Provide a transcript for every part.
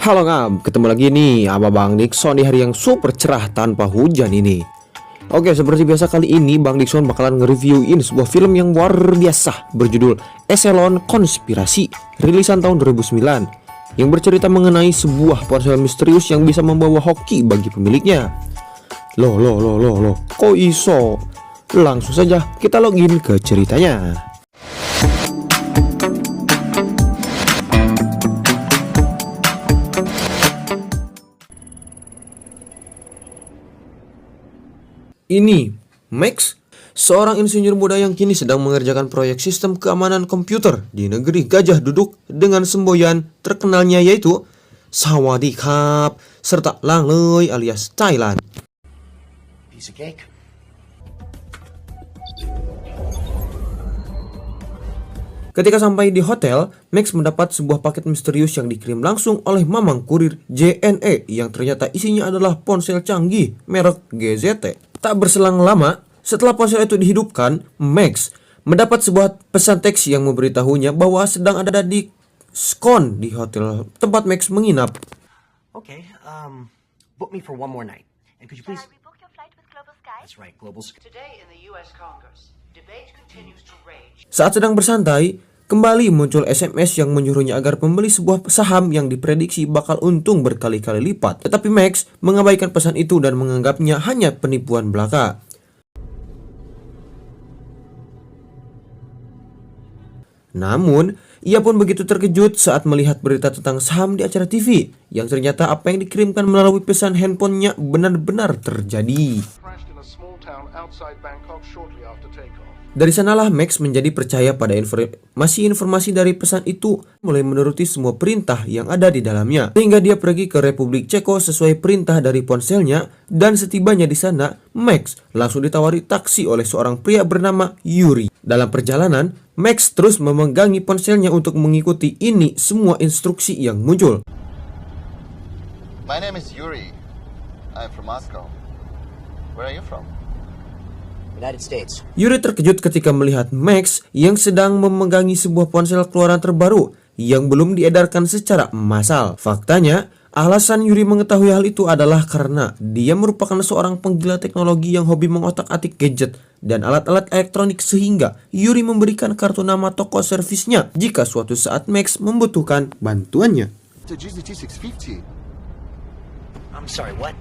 Halo ngam, ketemu lagi nih sama Bang Dikson di hari yang super cerah tanpa hujan ini. Oke, seperti biasa kali ini Bang Dikson bakalan nge-reviewin sebuah film yang luar biasa berjudul Echelon Konspirasi, rilisan tahun 2009, yang bercerita mengenai sebuah ponsel misterius yang bisa membawa hoki bagi pemiliknya. Loh, kok iso? Langsung saja kita login ke ceritanya. Ini Max, seorang insinyur muda yang kini sedang mengerjakan proyek sistem keamanan komputer di negeri gajah duduk dengan semboyan terkenalnya yaitu Sawadee-krap serta Lang Loi alias Thailand. Piece of cake. Ketika sampai di hotel, Max mendapat sebuah paket misterius yang dikirim langsung oleh mamang kurir JNE yang ternyata isinya adalah ponsel canggih merek GZT. Tak berselang lama, setelah ponsel itu dihidupkan, Max mendapat sebuah pesan teks yang memberitahunya bahwa sedang ada diskon di hotel tempat Max menginap. Okay, book me for one more night. And could you please... Shall I rebook your flight with Global Sky? That's right, Global Sky. Today in the U.S. Congress, debate continues to rage. Saat sedang bersantai, kembali muncul SMS yang menyuruhnya agar membeli sebuah saham yang diprediksi bakal untung berkali-kali lipat. Tetapi Max mengabaikan pesan itu dan menganggapnya hanya penipuan belaka. Namun, ia pun begitu terkejut saat melihat berita tentang saham di acara TV, yang ternyata apa yang dikirimkan melalui pesan handphonenya benar-benar terjadi. Dari sanalah Max menjadi percaya pada informasi dari pesan itu, mulai menuruti semua perintah yang ada di dalamnya. Sehingga dia pergi ke Republik Ceko sesuai perintah dari ponselnya, dan setibanya di sana, Max langsung ditawari taksi oleh seorang pria bernama Yuri. Dalam perjalanan, Max terus memegangi ponselnya untuk mengikuti semua instruksi yang muncul. My name is Yuri. I'm from Moscow. Where are you from? United States. Yuri terkejut ketika melihat Max yang sedang memegangi sebuah ponsel keluaran terbaru yang belum diedarkan secara massal. Faktanya, alasan Yuri mengetahui hal itu adalah karena dia merupakan seorang penggila teknologi yang hobi mengotak-atik gadget dan alat-alat elektronik, sehingga Yuri memberikan kartu nama toko servisnya jika suatu saat Max membutuhkan bantuannya. The GZT 650. I'm sorry, what?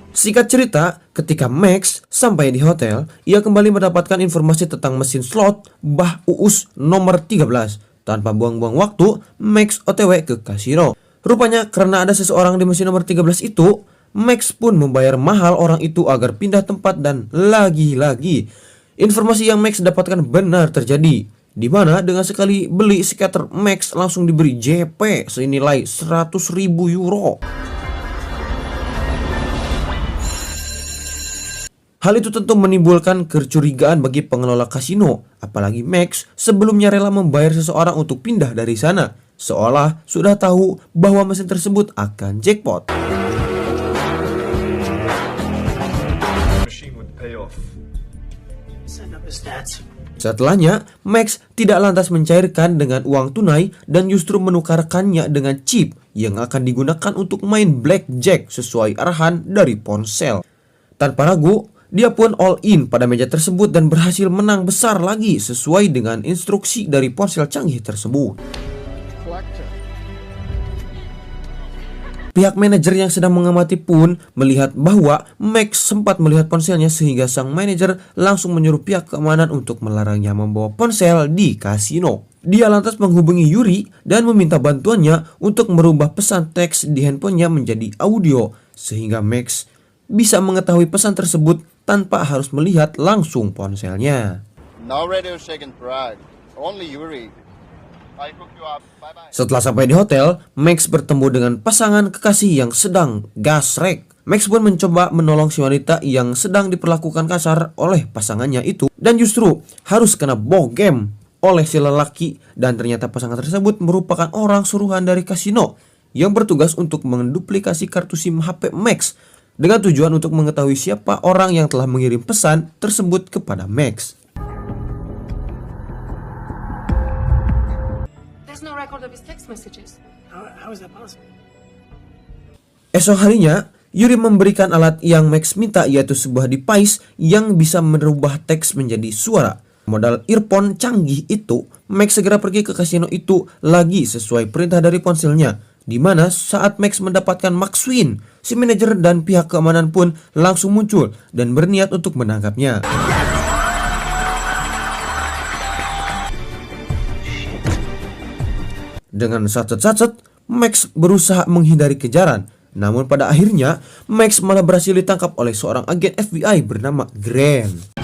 Singkat cerita, ketika Max sampai di hotel, ia kembali mendapatkan informasi tentang mesin slot Mbah Uus nomor 13. Tanpa buang-buang waktu, Max OTW ke kasino. Rupanya karena ada seseorang di mesin nomor 13 itu, Max pun membayar mahal orang itu agar pindah tempat, dan lagi-lagi informasi yang Max dapatkan benar terjadi. Di mana dengan sekali beli scatter, Max langsung diberi JP senilai 100.000 euro. Hal itu tentu menimbulkan kecurigaan bagi pengelola kasino, apalagi Max sebelumnya rela membayar seseorang untuk pindah dari sana, seolah sudah tahu bahwa mesin tersebut akan jackpot. Setelahnya, Max tidak lantas mencairkan dengan uang tunai dan justru menukarkannya dengan chip yang akan digunakan untuk main blackjack sesuai arahan dari ponsel. Tanpa ragu, dia pun all in pada meja tersebut dan berhasil menang besar lagi sesuai dengan instruksi dari ponsel canggih tersebut. Pihak manajer yang sedang mengamati pun melihat bahwa Max sempat melihat ponselnya, sehingga sang manajer langsung menyuruh pihak keamanan untuk melarangnya membawa ponsel di kasino. Dia lantas menghubungi Yuri dan meminta bantuannya untuk merubah pesan teks di handphonenya menjadi audio, sehingga Max bisa mengetahui pesan tersebut tanpa harus melihat langsung ponselnya. No radio shaking pride. Only Yuri. I hook you up. Bye-bye. Setelah sampai di hotel, Max bertemu dengan pasangan kekasih yang sedang gasrek. Max pun mencoba menolong si wanita yang sedang diperlakukan kasar oleh pasangannya itu, dan justru harus kena bogem oleh si lelaki, dan ternyata pasangan tersebut merupakan orang suruhan dari kasino yang bertugas untuk menduplikasi kartu SIM HP Max dengan tujuan untuk mengetahui siapa orang yang telah mengirim pesan tersebut kepada Max. of his text messages. How is that possible? Esok harinya, Yuri memberikan alat yang Max minta, yaitu sebuah device yang bisa merubah teks menjadi suara. Modal earphone canggih itu, Max segera pergi ke kasino itu lagi sesuai perintah dari ponselnya. Di mana saat Max mendapatkan Maxwin, si manajer dan pihak keamanan pun langsung muncul dan berniat untuk menangkapnya. Dengan sacet-sacet, Max berusaha menghindari kejaran. Namun pada akhirnya, Max malah berhasil ditangkap oleh seorang agen FBI bernama Grant.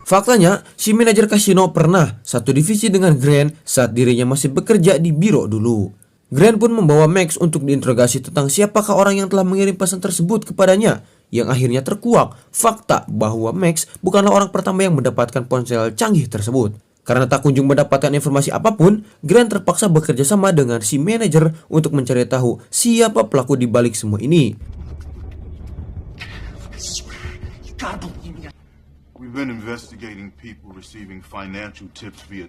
Faktanya, si manajer kasino pernah satu divisi dengan Grant saat dirinya masih bekerja di biro dulu. Grant pun membawa Max untuk diinterogasi tentang siapakah orang yang telah mengirim pesan tersebut kepadanya, yang akhirnya terkuak fakta bahwa Max bukanlah orang pertama yang mendapatkan ponsel canggih tersebut. Karena tak kunjung mendapatkan informasi apapun, Grant terpaksa bekerja sama dengan si manajer untuk mencari tahu siapa pelaku di balik semua ini. We've been investigating people receiving financial tips via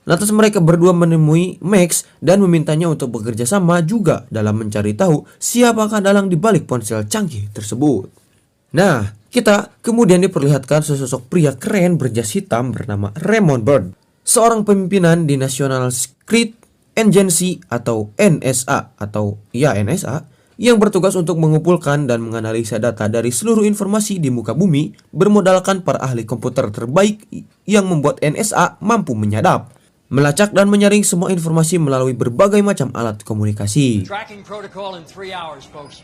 Lantas mereka berdua menemui Max dan memintanya untuk bekerja sama juga dalam mencari tahu siapakah dalang di balik ponsel canggih tersebut. Nah, kita kemudian diperlihatkan sesosok pria keren berjas hitam bernama Raymond Bird, seorang pemimpinan di National Secret Agency atau NSA NSA, yang bertugas untuk mengumpulkan dan menganalisa data dari seluruh informasi di muka bumi bermodalkan para ahli komputer terbaik yang membuat NSA mampu menyadap, melacak dan menyaring semua informasi melalui berbagai macam alat komunikasi. Tracking protocol in 3 hours, folks.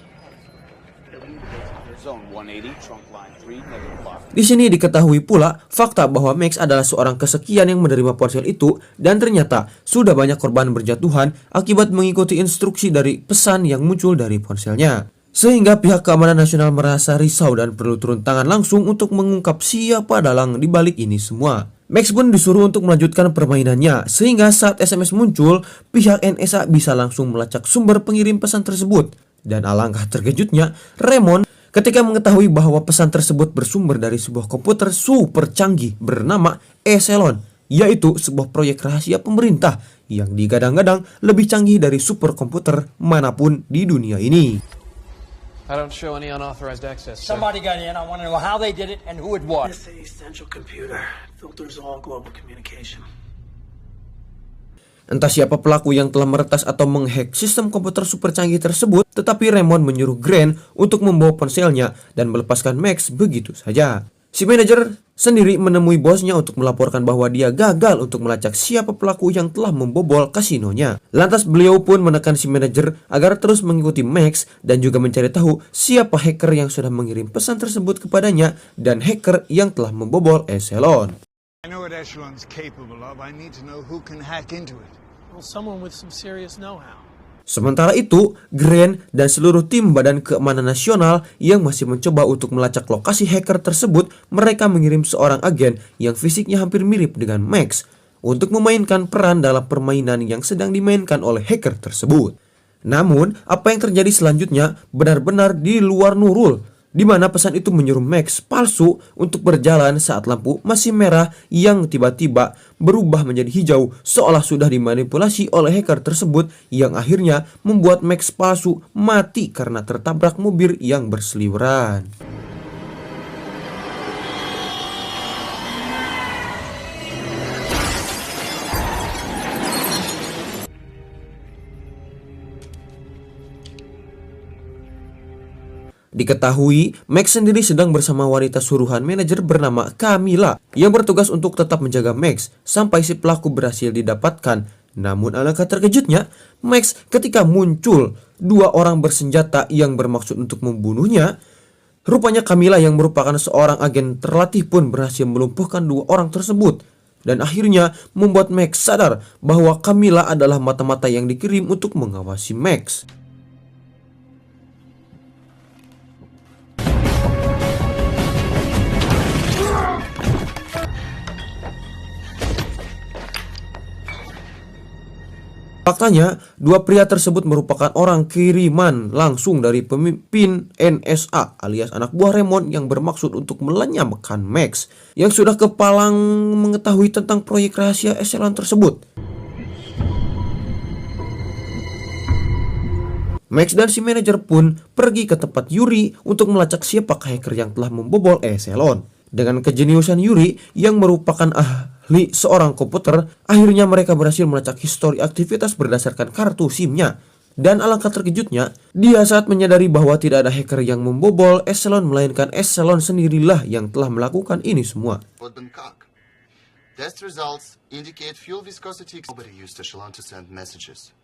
Zone 180, trunk line 3, negative block. Di sini diketahui pula fakta bahwa Max adalah seorang kesekian yang menerima ponsel itu dan ternyata sudah banyak korban berjatuhan akibat mengikuti instruksi dari pesan yang muncul dari ponselnya. Sehingga pihak keamanan nasional merasa risau dan perlu turun tangan langsung untuk mengungkap siapa dalang di balik ini semua. Max pun disuruh untuk melanjutkan permainannya, sehingga saat SMS muncul, pihak NSA bisa langsung melacak sumber pengirim pesan tersebut. Dan alangkah terkejutnya, Raymond ketika mengetahui bahwa pesan tersebut bersumber dari sebuah komputer super canggih bernama Echelon, yaitu sebuah proyek rahasia pemerintah yang digadang-gadang lebih canggih dari superkomputer manapun di dunia ini. I don't show any unauthorized access, sir. Somebody got in. I want to know how they did it and who it was. NSA Central Computer filters all global communication. Entah siapa pelaku yang telah meretas atau menghack sistem komputer super canggih tersebut, tetapi Raymond menyuruh Grant untuk membawa ponselnya dan melepaskan Max begitu saja. Si manajer sendiri menemui bosnya untuk melaporkan bahwa dia gagal untuk melacak siapa pelaku yang telah membobol kasinonya. Lantas beliau pun menekan si manajer agar terus mengikuti Max dan juga mencari tahu siapa hacker yang sudah mengirim pesan tersebut kepadanya dan hacker yang telah membobol Echelon. I know what Echelon's capable of. I need to know who can hack into it. Well, someone with some serious know-how. Sementara itu, Grant dan seluruh tim Badan Keamanan Nasional yang masih mencoba untuk melacak lokasi hacker tersebut, mereka mengirim seorang agen yang fisiknya hampir mirip dengan Max untuk memainkan peran dalam permainan yang sedang dimainkan oleh hacker tersebut. Namun, apa yang terjadi selanjutnya benar-benar di luar nurul, di mana pesan itu menyuruh Max palsu untuk berjalan saat lampu masih merah yang tiba-tiba berubah menjadi hijau seolah sudah dimanipulasi oleh hacker tersebut, yang akhirnya membuat Max palsu mati karena tertabrak mobil yang berseliweran. Diketahui, Max sendiri sedang bersama wanita suruhan manajer bernama Camilla yang bertugas untuk tetap menjaga Max sampai si pelaku berhasil didapatkan. Namun alangkah terkejutnya, Max ketika muncul dua orang bersenjata yang bermaksud untuk membunuhnya. Rupanya Camilla yang merupakan seorang agen terlatih pun berhasil melumpuhkan dua orang tersebut. Dan akhirnya membuat Max sadar bahwa Camilla adalah mata-mata yang dikirim untuk mengawasi Max. Faktanya, dua pria tersebut merupakan orang kiriman langsung dari pemimpin NSA alias anak buah Raymond yang bermaksud untuk melenyapkan Max yang sudah kepalang mengetahui tentang proyek rahasia Echelon tersebut. Max dan si manajer pun pergi ke tempat Yuri untuk melacak siapakah hacker yang telah membobol Echelon. Dengan kejeniusan Yuri yang merupakan ahli seorang komputer, akhirnya mereka berhasil melacak histori aktivitas berdasarkan kartu SIM-nya. Dan alangkah terkejutnya, dia saat menyadari bahwa tidak ada hacker yang membobol Echelon, melainkan Echelon sendirilah yang telah melakukan ini semua. Bangkok. Test results indicate fuel viscosity. Nobody used Echelon to send messages.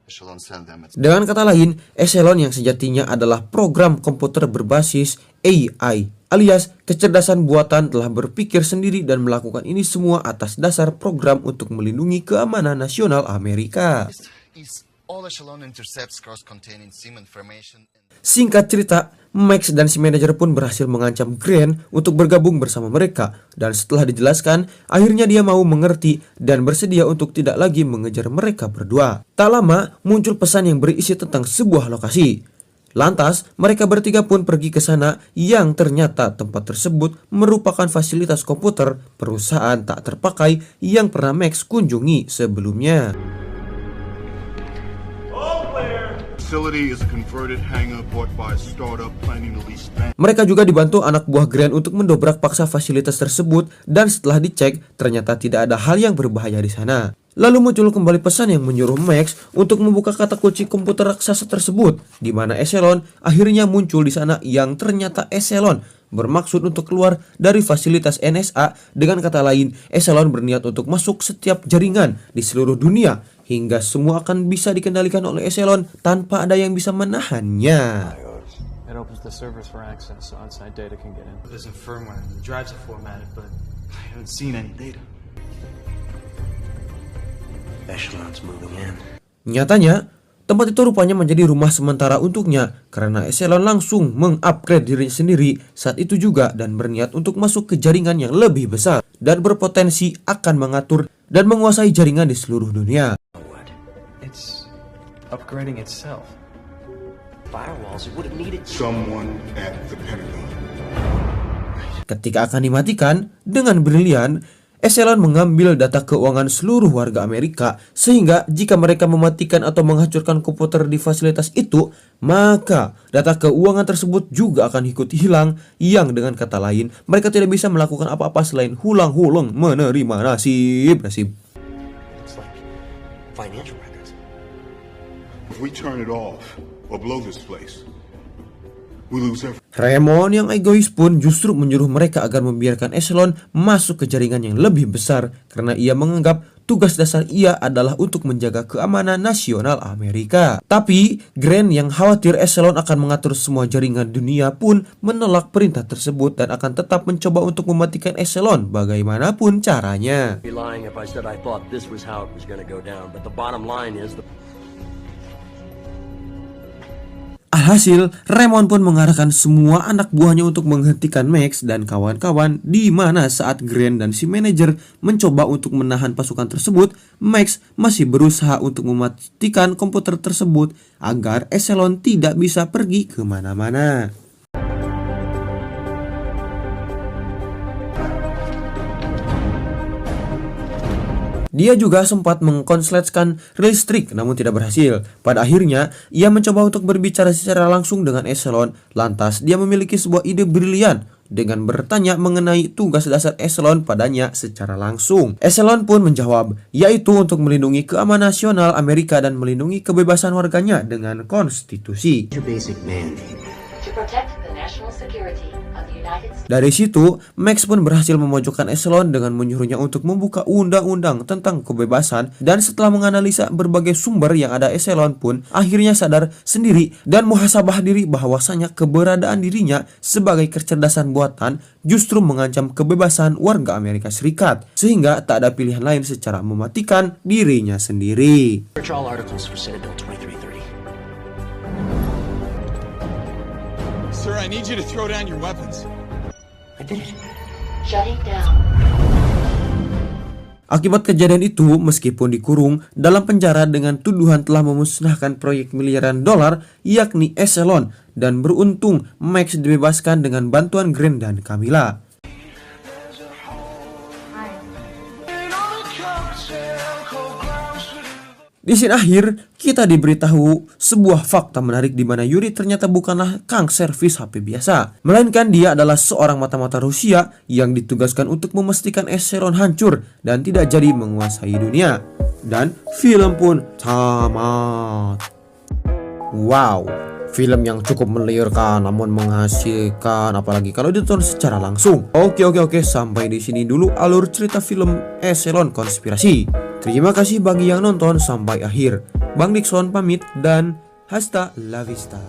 Echelon send them. Dengan kata lain, Echelon yang sejatinya adalah program komputer berbasis AI alias kecerdasan buatan telah berpikir sendiri dan melakukan ini semua atas dasar program untuk melindungi keamanan nasional Amerika. Singkat cerita, Max dan si manajer pun berhasil mengancam Grant untuk bergabung bersama mereka. Dan setelah dijelaskan, akhirnya dia mau mengerti dan bersedia untuk tidak lagi mengejar mereka berdua. Tak lama, muncul pesan yang berisi tentang sebuah lokasi. Lantas, mereka bertiga pun pergi ke sana yang ternyata tempat tersebut merupakan fasilitas komputer perusahaan tak terpakai yang pernah Max kunjungi sebelumnya. Mereka juga dibantu anak buah Grant untuk mendobrak paksa fasilitas tersebut dan setelah dicek ternyata tidak ada hal yang berbahaya di sana. Lalu muncul kembali pesan yang menyuruh Max untuk membuka kata kunci komputer raksasa tersebut, di mana Echelon akhirnya muncul di sana yang ternyata Echelon bermaksud untuk keluar dari fasilitas NSA. Dengan kata lain, Echelon berniat untuk masuk setiap jaringan di seluruh dunia hingga semua akan bisa dikendalikan oleh Echelon tanpa ada yang bisa menahannya. It opens the servers for access so outside data can get in. There's a firmware. The drives are formatted, but I haven't seen any data. Echelon's moving in. Nyatanya, tempat itu rupanya menjadi rumah sementara untuknya karena Echelon langsung mengupgrade dirinya sendiri saat itu juga dan berniat untuk masuk ke jaringan yang lebih besar dan berpotensi akan mengatur dan menguasai jaringan di seluruh dunia. It's upgrading itself. Firewalls, it would have needed Someone at the Pentagon. Ketika akan dimatikan, dengan brilian, Echelon mengambil data keuangan seluruh warga Amerika sehingga jika mereka mematikan atau menghancurkan komputer di fasilitas itu, maka data keuangan tersebut juga akan ikut hilang yang dengan kata lain mereka tidak bisa melakukan apa-apa selain hulang-hulang menerima nasib. It's like financial records. If we turn it off or blow this place, we lose everything. Raymond yang egois pun justru menyuruh mereka agar membiarkan Echelon masuk ke jaringan yang lebih besar karena ia menganggap tugas dasar ia adalah untuk menjaga keamanan nasional Amerika. Tapi Grant yang khawatir Echelon akan mengatur semua jaringan dunia pun menolak perintah tersebut dan akan tetap mencoba untuk mematikan Echelon bagaimanapun caranya. I'd be lying if I said I thought this was how it was going to go down, but the bottom line is Alhasil, Raymond pun mengarahkan semua anak buahnya untuk menghentikan Max dan kawan-kawan, di mana saat Grant dan si manajer mencoba untuk menahan pasukan tersebut, Max masih berusaha untuk mematikan komputer tersebut agar Echelon tidak bisa pergi kemana-mana. Dia juga sempat mengkonsletkan listrik namun tidak berhasil. Pada akhirnya, ia mencoba untuk berbicara secara langsung dengan Echelon. Lantas, dia memiliki sebuah ide brilian dengan bertanya mengenai tugas dasar Echelon padanya secara langsung. Echelon pun menjawab, yaitu untuk melindungi keamanan nasional Amerika dan melindungi kebebasan warganya dengan konstitusi. your basic mandate. To protect the national security of the United States. Dari situ, Max pun berhasil memojokkan Echelon dengan menyuruhnya untuk membuka undang-undang tentang kebebasan dan setelah menganalisa berbagai sumber yang ada, Echelon pun akhirnya sadar sendiri dan muhasabah diri bahwasanya keberadaan dirinya sebagai kecerdasan buatan justru mengancam kebebasan warga Amerika Serikat sehingga tak ada pilihan lain secara mematikan dirinya sendiri. Search all articles for Senate Bill 2330. Sir, I need you to throw down your weapons. I did it. Shutting down. Akibat kejadian itu, meskipun dikurung dalam penjara dengan tuduhan telah memusnahkan proyek miliaran dolar yakni Echelon, dan beruntung Max dibebaskan dengan bantuan Grant dan Camilla. Di scene akhir, kita diberitahu sebuah fakta menarik di mana Yuri ternyata bukanlah kang servis HP biasa, melainkan dia adalah seorang mata-mata Rusia yang ditugaskan untuk memastikan Echelon hancur dan tidak jadi menguasai dunia. Dan film pun tamat. Wow, film yang cukup meliurkan namun menghasilkan, apalagi kalau ditonton secara langsung. Oke, sampai di sini dulu alur cerita film Echelon Konspirasi. Terima kasih bagi yang nonton sampai akhir. Bang Dixon pamit dan hasta la vista.